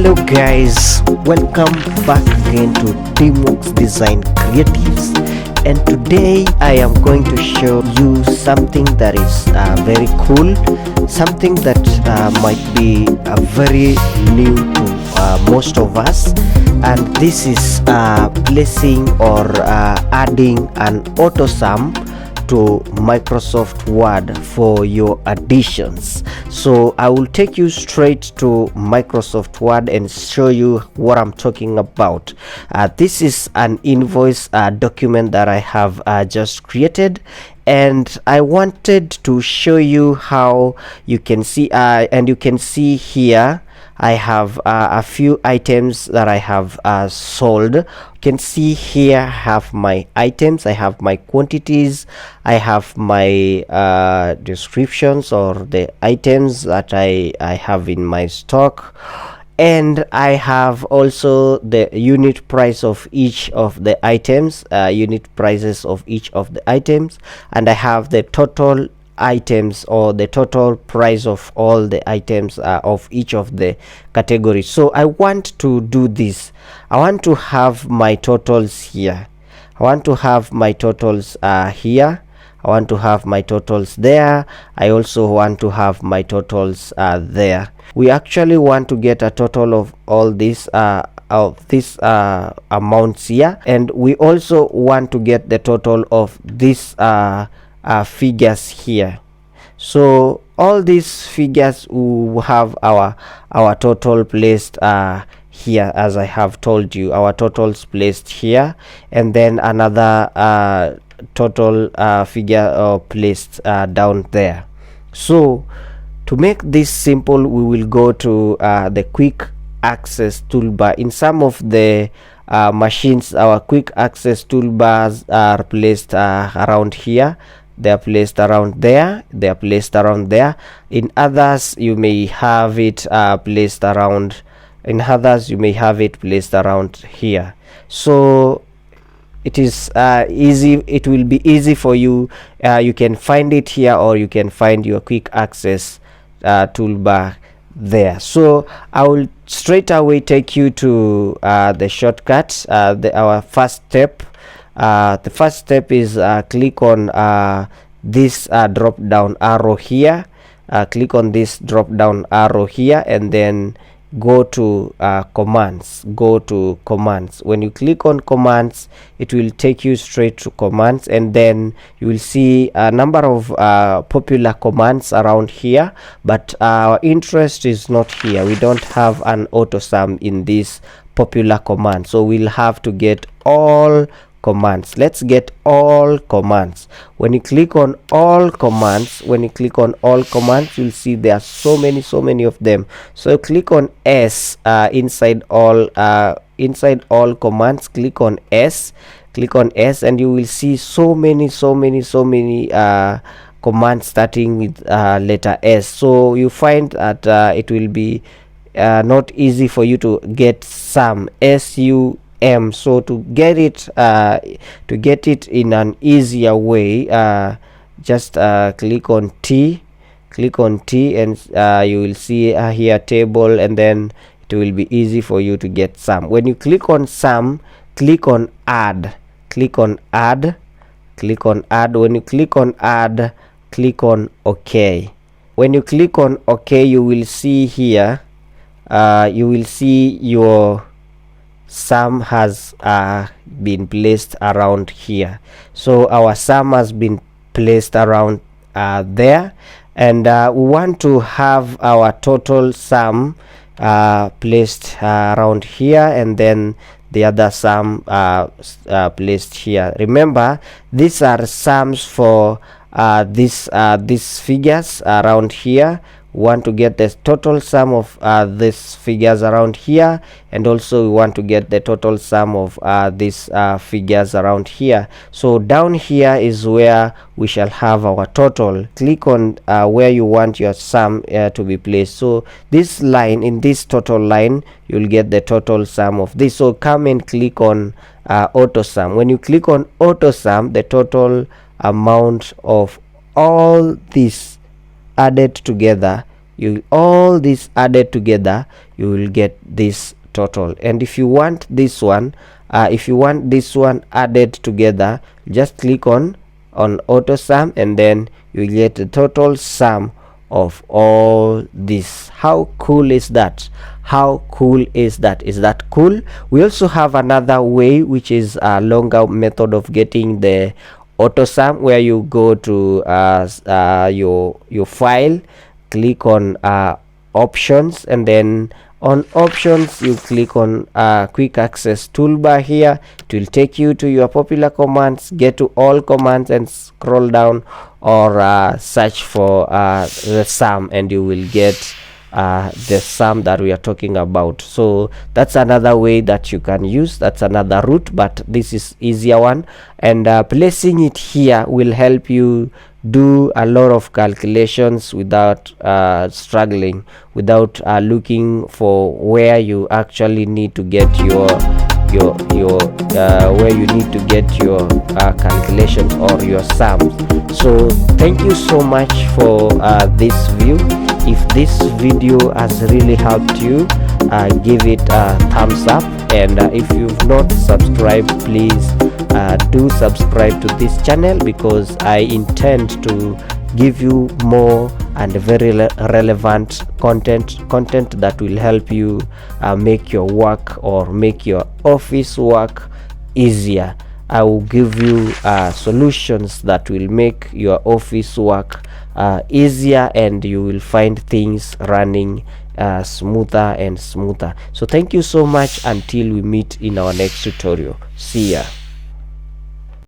Hello guys, welcome back again to Teamworks Design Creatives, and today I am going to show you something that is very cool, something that might be very new to most of us, and this is placing or adding an AUTOSUM to Microsoft Word for your additions. So I will take you straight to Microsoft Word and show you what I'm talking about. This is an invoice document that I have just created, and I wanted to show you how you can see and you can see here I have a few items that I have sold. You can see here I have my items, I have my quantities, I have my descriptions or the items that I have in my stock, and I have also the unit price of each of the items, unit prices of each of the items, and I have the total items or the total price of all the items of each of the categories. So I want to do this. I want to have my totals here. I want to have my totals here. I want to have my totals there. I also want to have my totals there. We actually want to get a total of all these amounts here, and we also want to get the total of this figures here. So all these figures will have our total placed here, as I have told you, our totals placed here, and then another total figure placed down there. So to make this simple, we will go to the quick access toolbar. In some of the machines, our quick access toolbars are placed around here. They are placed around there, they are placed around there. In others you may have it placed around, in others you may have it placed around here. So it is easy, it will be easy for you. You can find it here, or you can find your quick access toolbar there. So I will straight away take you to the shortcut. Our first step, the first step is click on this drop down arrow here. Click on this drop down arrow here, and then go to commands. Go to commands. When you click on commands, it will take you straight to commands, and then you will see a number of popular commands around here, but our interest is not here. We don't have an AUTOSUM in this popular command, so we'll have to get all commands. Let's get all commands. When you click on all commands, you'll see there are so many of them. So click on S inside all commands. Click on S, and you will see so many commands starting with letter S. So you find that it will be not easy for you to get SUM, SUM. So to get it in an easier way, just click on T, and you will see here table, and then it will be easy for you to get SUM. When you click on SUM, click on add. When you click on add, click on OK. When you click on OK, you will see here, you will see your SUM has been placed around here. So our SUM has been placed around there, and we want to have our total SUM placed around here, and then the other SUM placed here. Remember, these are SUMs for these figures around here. We want to get the total SUM of these figures around here, and also we want to get the total SUM of these figures around here. So down here is where we shall have our total. Click on where you want your SUM to be placed. So this line, in this total line, you'll get the total SUM of this. So come and click on AUTOSUM. When you click on AUTOSUM, the total amount of all this added together you all this added together, you will get this total. And if you want this one added together, just click on AUTOSUM, and then you get the total sum of all this. How cool is that? How cool is that? Is that cool? We also have another way, which is a longer method of getting the AUTOSUM, where you go to your file, click on options, and then on options you click on quick access toolbar. Here it will take you to your popular commands, get to all commands and scroll down, or search for the sum, and you will get the sum that we are talking about. So that's another way that you can use, that's another route, but this is easier one, and placing it here will help you do a lot of calculations without struggling, without looking for where you actually need to get your where you need to get your calculations or your sums. So thank you so much for this view. If this video has really helped you, give it a thumbs up, and if you've not subscribed, please do subscribe to this channel, because I intend to give you more and very relevant content that will help you make your work or make your office work easier. I will give you solutions that will make your office work easier, and you will find things running smoother and smoother. So thank you so much. Until we meet in our next tutorial, see ya.